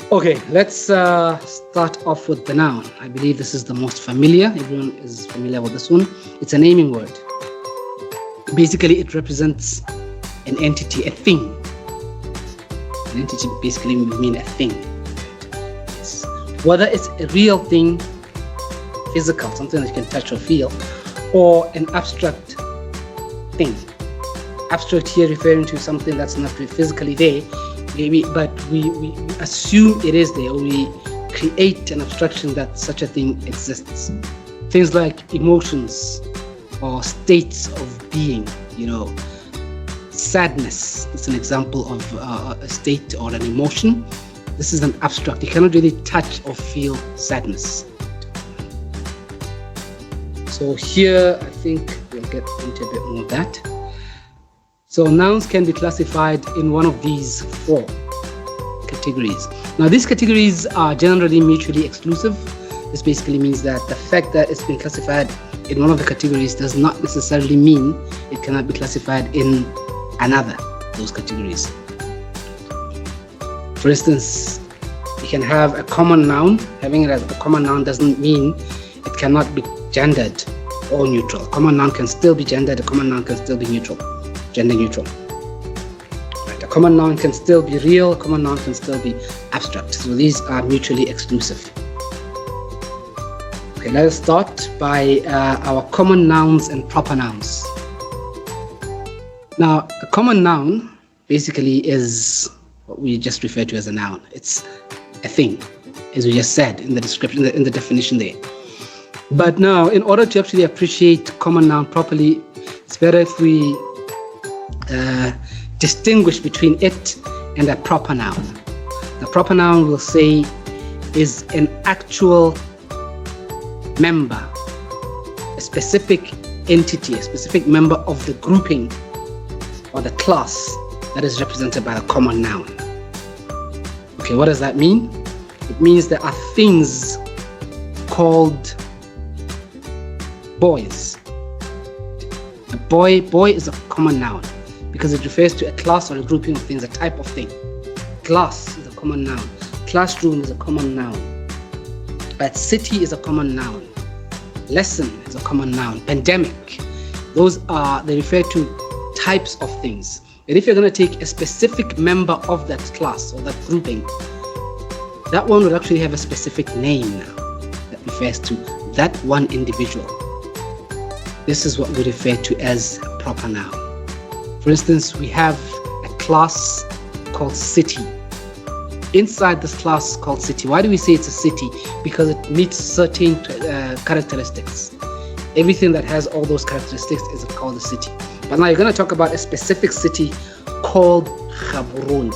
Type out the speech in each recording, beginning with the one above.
Okay, let's start off with the noun. I believe this is the most familiar. Everyone is familiar with this one. It's a naming word. Basically, it represents an entity, a thing. An entity basically means a thing. Yes. Whether it's a real thing, physical, something that you can touch or feel, or an abstract thing. Abstract here referring to something that's not physically there, maybe, but we assume it is there, or we create an abstraction that such a thing exists. Things like emotions or states of being, sadness. It's an example of a state or an emotion. This is an abstract. You cannot really touch or feel sadness. So here, I think we'll get into a bit more of that. So nouns can be classified in one of these four categories. Now, these categories are generally mutually exclusive. This basically means that the fact that it's been classified in one of the categories does not necessarily mean it cannot be classified in another those categories. For instance, you can have a common noun. Having it as a common noun doesn't mean it cannot be gendered or neutral. A common noun can still be gendered. A common noun can still be neutral, gender neutral. Right. A common noun can still be real. A common noun can still be abstract. So these are mutually exclusive. Okay, let us start by our common nouns and proper nouns. Now, a common noun basically is what we just refer to as a noun. It's a thing, as we just said in the description, in the definition there. But now, in order to actually appreciate common noun properly, it's better if we distinguish between it and a proper noun. The proper noun, we'll say, is an actual member, a specific entity, a specific member of the grouping or the class that is represented by the common noun. Okay, what does that mean? It means there are things called boys. A boy is a common noun because it refers to a class or a grouping of things, a type of thing. Class is a common noun. Classroom is a common noun. But city is a common noun. Lesson is a common noun. Pandemic, they refer to types of things. And if you're going to take a specific member of that class or that grouping, that one would actually have a specific name now that refers to that one individual. This is what we refer to as a proper noun. For instance, we have a class called city. Inside this class called city, why do we say it's a city? Because it meets certain characteristics. Everything that has all those characteristics is called a city. But now you're going to talk about a specific city called Gaborone.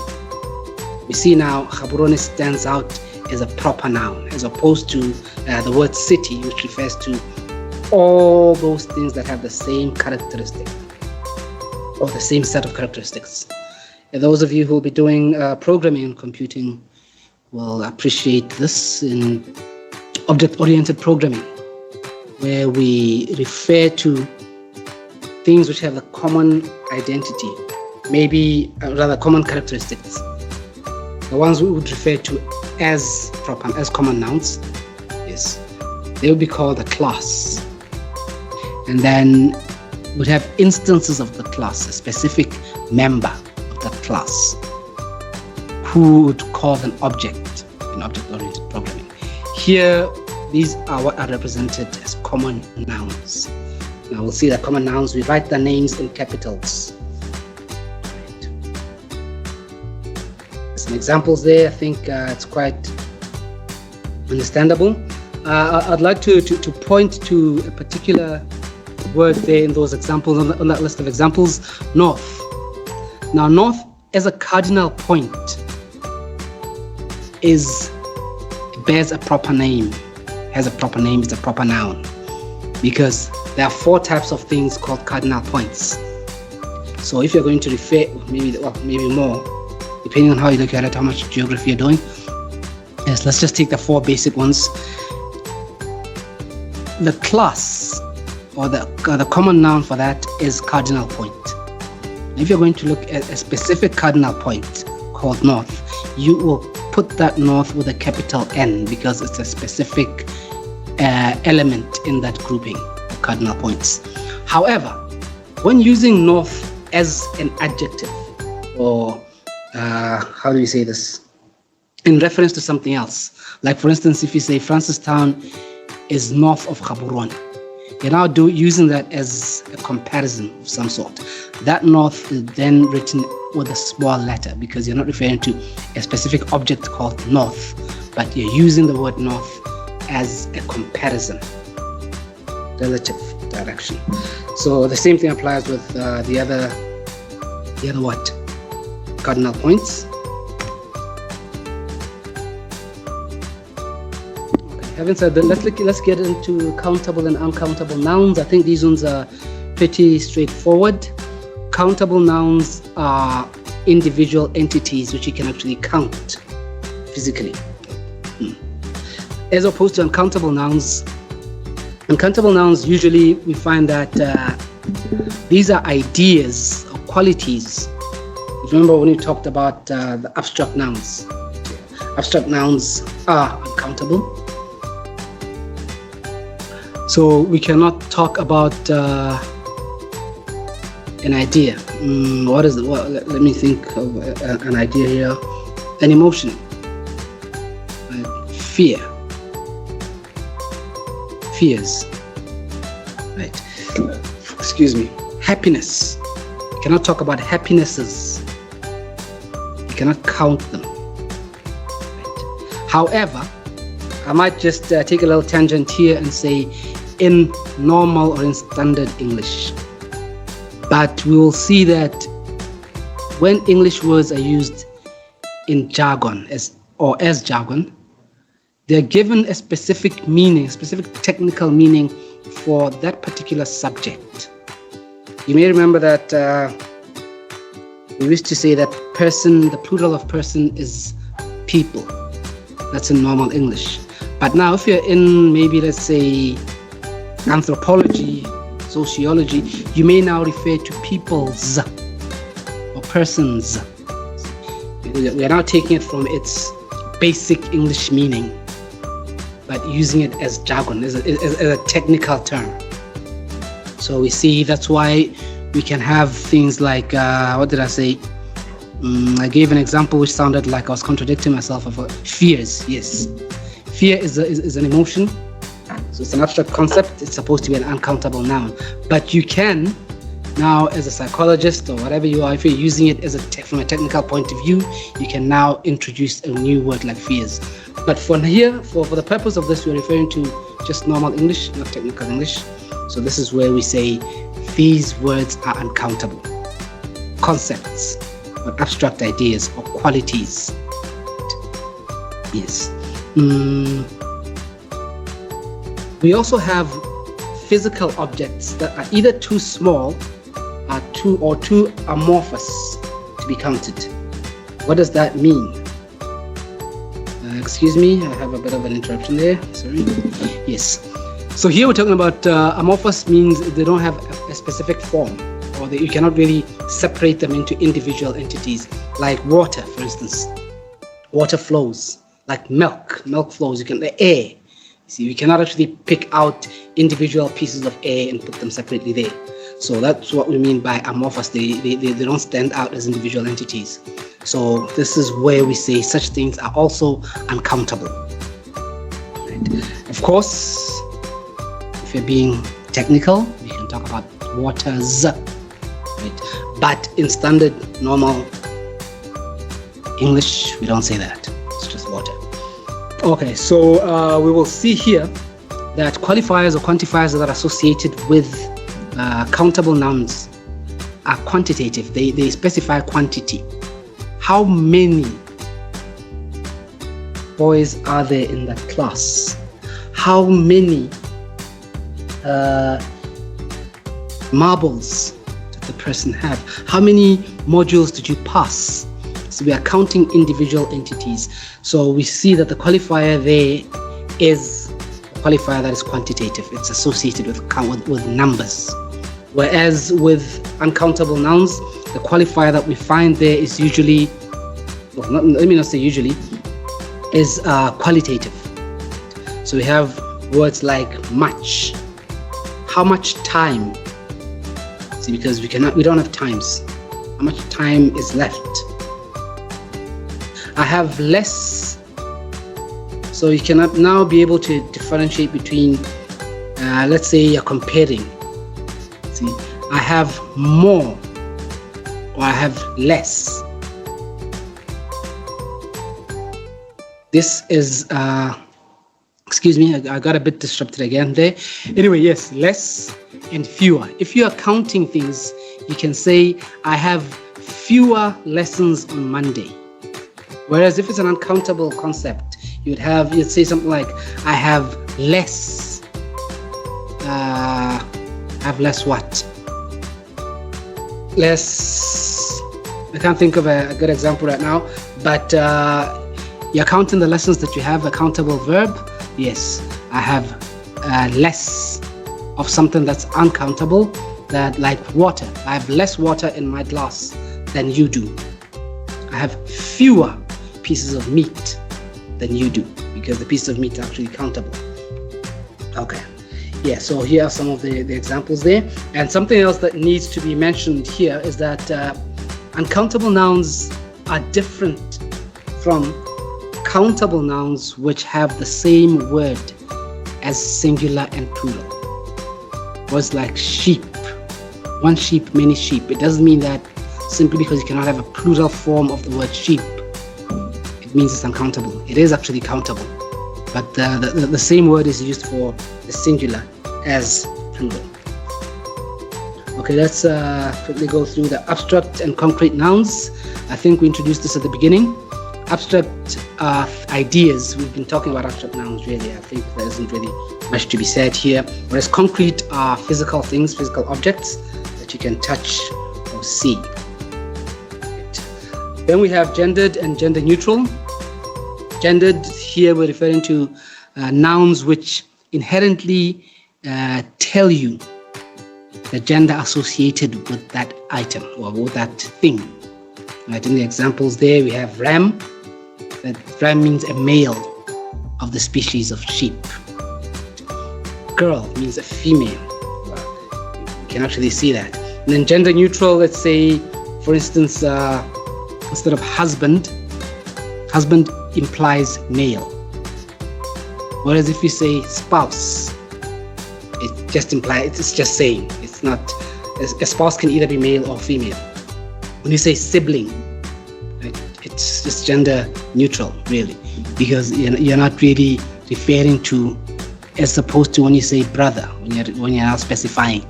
We see now Gaborone stands out as a proper noun as opposed to the word city, which refers to all those things that have the same characteristic or the same set of characteristics. And those of you who will be doing programming and computing will appreciate this in object-oriented programming, where we refer to things which have a common identity, maybe rather common characteristics. The ones we would refer to as common nouns, yes, they would be called a class. And then we'd have instances of the class, a specific member of that class, who would call an object in object-oriented programming. Here, these are what are represented as common nouns. Now we'll see that common nouns, we write their names in capitals. Right. Some examples there, I think it's quite understandable. I'd like to point to a particular word there in those examples, on that list of examples, north. Now, north as a cardinal point bears a proper name, has a proper name, it's a proper noun, because there are four types of things called cardinal points. So if you're going to refer, maybe more, depending on how you look at it, how much geography you're doing. Yes, let's just take the four basic ones. The class or the common noun for that is cardinal point. If you're going to look at a specific cardinal point called north, you will put that north with a capital N because it's a specific element in that grouping of cardinal points. However, when using north as an adjective, or how do you say this, in reference to something else, like for instance, if you say Francistown is north of Gaborone, you're now using that as a comparison of some sort. That north is then written with a small letter because you're not referring to a specific object called north, but you're using the word north as a comparison, relative direction. So the same thing applies with the other what? Cardinal points. Having said that, let's get into countable and uncountable nouns. I think these ones are pretty straightforward. Countable nouns are individual entities which you can actually count physically, as opposed to uncountable nouns. Uncountable nouns, usually we find that these are ideas or qualities. Remember when we talked about the abstract nouns? Abstract nouns are uncountable. So we cannot talk about an idea. What is it? Let me think of an idea here. An emotion. Fear. Fears. Right. Excuse me. Happiness. You cannot talk about happinesses. You cannot count them. Right. However, I might just take a little tangent here and say in normal or in standard English. But we will see that when English words are used in jargon as jargon, they're given a specific meaning, specific technical meaning for that particular subject. You may remember that we used to say that person, the plural of person is people. That's in normal English. But now if you're in maybe, let's say, anthropology, sociology, you may now refer to peoples or persons. We are now taking it from its basic English meaning, but using it as jargon, as a technical term. So we see that's why we can have things like, what did I say? I gave an example which sounded like I was contradicting myself of fears. Yes. Fear is an emotion. So it's an abstract concept. It's supposed to be an uncountable noun. But you can now, as a psychologist or whatever you are, if you're using it as from a technical point of view, you can now introduce a new word like fears. But for here, for the purpose of this, we're referring to just normal English, not technical English. So this is where we say these words are uncountable. Concepts, or abstract ideas or qualities. Yes. We also have physical objects that are either too small or too amorphous to be counted. What does that mean? Excuse me, I have a bit of an interruption there. Sorry. Yes. So here we're talking about amorphous means they don't have a specific form, or you cannot really separate them into individual entities. Like water, for instance. Water flows. Like milk flows. The air. See, we cannot actually pick out individual pieces of air and put them separately there. So that's what we mean by amorphous. They don't stand out as individual entities. So this is where we say such things are also uncountable. Right. Of course, if you're being technical, we can talk about waters. Right. But in standard, normal English, we don't say that. It's just water. Okay, so we will see here that qualifiers or quantifiers that are associated with countable nouns are quantitative. They specify quantity. How many boys are there in that class? How many marbles did the person have? How many modules did you pass? So we are counting individual entities. So we see that the qualifier there is a qualifier that is quantitative. It's associated with numbers. Whereas with uncountable nouns, the qualifier that we find there is usually, well, let me not say usually, is qualitative. So we have words like much. How much time? See, because we don't have times. How much time is left? I have less. So you cannot now be able to differentiate between, let's say you're comparing. See, I have more or I have less. This is, excuse me, I got a bit disrupted again there. Anyway, yes, less and fewer. If you are counting things, you can say, I have fewer lessons on Monday. Whereas if it's an uncountable concept, you'd say something like, I have less, what? Less, I can't think of a good example right now, but you're counting the lessons that you have, a countable verb. Yes, I have less of something that's uncountable, that like water. I have less water in my glass than you do. I have fewer pieces of meat than you do, because the piece of meat are actually countable. Okay, yeah, so here are some of the examples there. And something else that needs to be mentioned here is that uncountable nouns are different from countable nouns which have the same word as singular and plural. Words like sheep, one sheep, many sheep. It doesn't mean that simply because you cannot have a plural form of the word sheep, it means it's uncountable. It is actually countable, but the same word is used for the singular as plural. Okay, let's quickly go through the abstract and concrete nouns. I think we introduced this at the beginning. Abstract ideas, we've been talking about abstract nouns really. I think there isn't really much to be said here. Whereas concrete are physical things, physical objects that you can touch or see. Then we have gendered and gender neutral. Gendered, here we're referring to nouns which inherently tell you the gender associated with that item or with that thing. Right, in the examples there, we have ram. That ram means a male of the species of sheep. Girl means a female. Well, you can actually see that. And then gender neutral, let's say, for instance, instead of husband, husband implies male. Whereas if you say spouse, it just implies, it's just saying, it's not, a spouse can either be male or female. When you say sibling, right, it's just gender neutral, really, because you're not really referring to, as opposed to when you say brother, when you're now specifying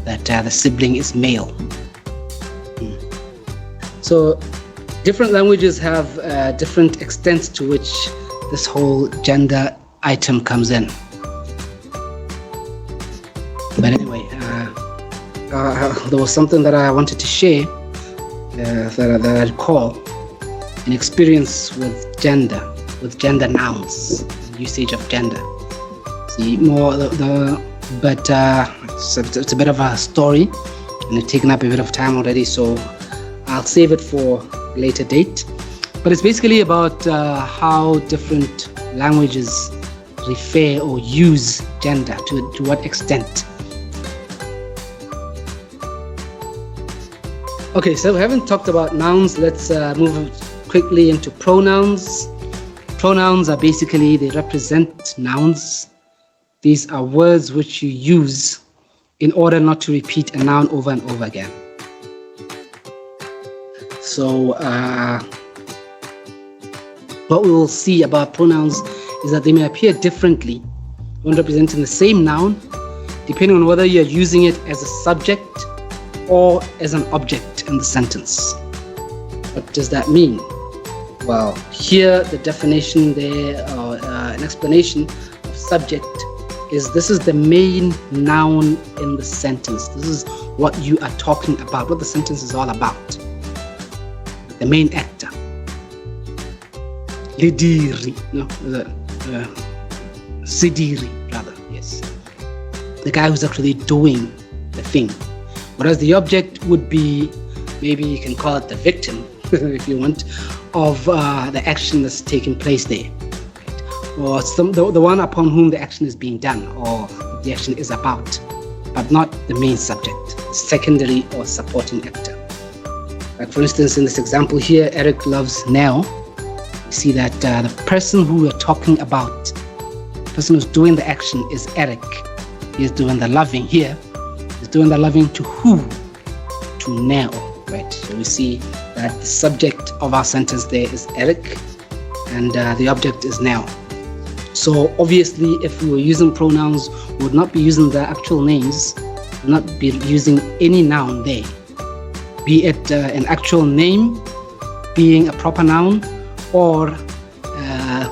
that the sibling is male. So different languages have different extents to which this whole gender item comes in. But anyway, there was something that I wanted to share that I recall an experience with gender nouns, usage of gender. See more but it's a bit of a story, and it's taken up a bit of time already, so I'll save it for a later date. But it's basically about how different languages refer or use gender, to what extent. Okay, so we haven't talked about nouns. Let's move quickly into pronouns. Pronouns are basically, they represent nouns. These are words which you use in order not to repeat a noun over and over again. So what we will see about pronouns is that they may appear differently when representing the same noun, depending on whether you're using it as a subject or as an object in the sentence. What does that mean? Well, here the definition there, or an explanation of subject, is this is the main noun in the sentence. This is what you are talking about, what the sentence is all about. The main actor. Lidiri, no, Sidiri, rather, yes. The guy who's actually doing the thing. Whereas the object would be, maybe you can call it the victim, if you want, of the action that's taking place there. or the one upon whom the action is being done, or the action is about, but not the main subject, secondary or supporting actor. Like for instance, in this example here, Eric loves Nell. You see that the person who we're talking about, the person who's doing the action is Eric. He's doing the loving here. He's doing the loving to who? To Nell, right? So we see that the subject of our sentence there is Eric, and the object is Nell. So obviously, if we were using pronouns, we would not be using the actual names, we would not be using any noun there, be it an actual name, being a proper noun, or a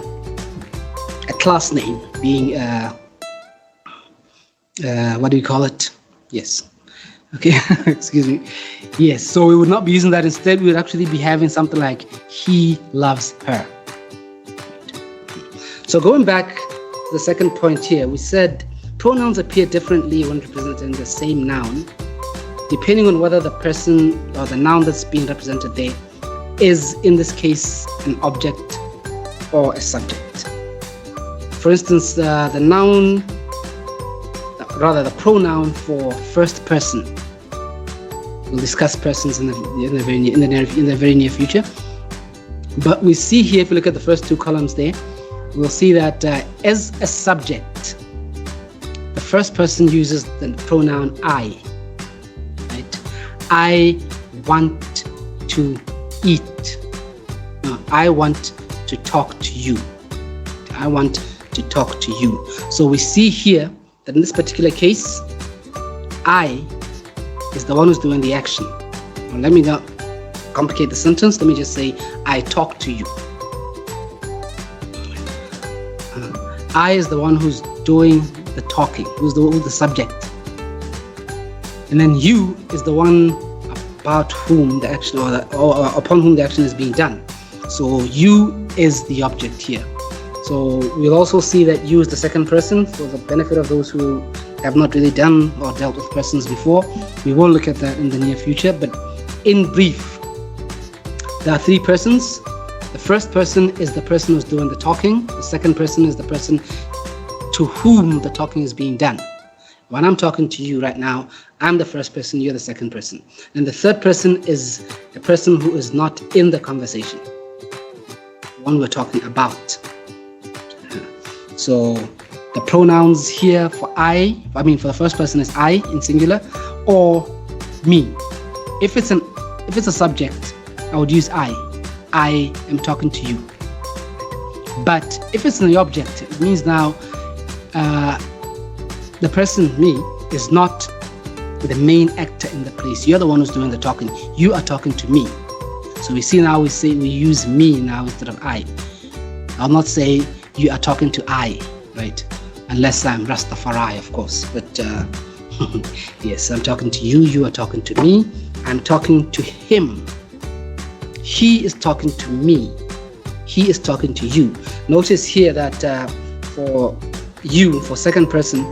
class name, being what do you call it? Yes. Okay, excuse me. Yes, so we would not be using that. Instead, we would actually be having something like he loves her. So going back to the second point here, we said pronouns appear differently when representing the same noun, depending on whether the person or the noun that's being represented there is, in this case, an object or a subject. For instance, the pronoun for first person. We'll discuss persons in the very near future. But we see here, if you look at the first two columns there, we'll see that as a subject, the first person uses the pronoun I. Right? I want to eat. No, I want to talk to you. I want to talk to you. So we see here that in this particular case, I is the one who's doing the action. Now, let me not complicate the sentence. Let me just say, I talk to you. I is the one who's doing the talking, who's the subject. And then you is the one about whom the action or upon whom the action is being done. So you is the object here. So we'll also see that you is the second person for the benefit of those who have not really done or dealt with persons before. We will look at that in the near future, but in brief, there are three persons. The first person is the person who's doing the talking. The second person is the person to whom the talking is being done. When I'm talking to you right now, I'm the first person, you're the second person. And the third person is the person who is not in the conversation, the one we're talking about. So the pronouns here for for the first person is I in singular, or me. If it's a subject, I would use I am talking to you. But if it's an object, it means now the person, me, is not the main actor in the place. You're the one who's doing the talking. You are talking to me. So we see now we use me now instead of I. I'll not say you are talking to I, right? Unless I'm Rastafari, of course. But yes, I'm talking to you. You are talking to me. I'm talking to him. He is talking to me. He is talking to you. Notice here that for you, for second person,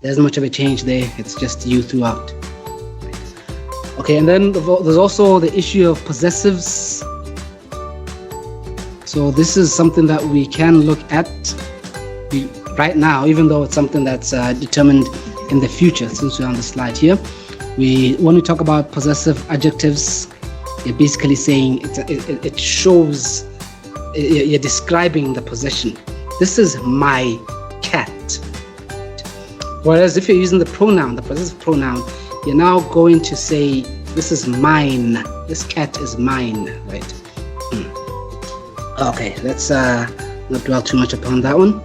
there's not much of a change there. It's just you throughout. Okay, and then there's also the issue of possessives. So this is something that we can look at right now, even though it's something that's determined in the future, since we're on the slide here. When we talk about possessive adjectives, you're basically saying it shows, you're describing the possession. This is my cat. Whereas if you're using the pronoun, the possessive pronoun, you're now going to say, this is mine. This cat is mine, right? Okay, let's not dwell too much upon that one.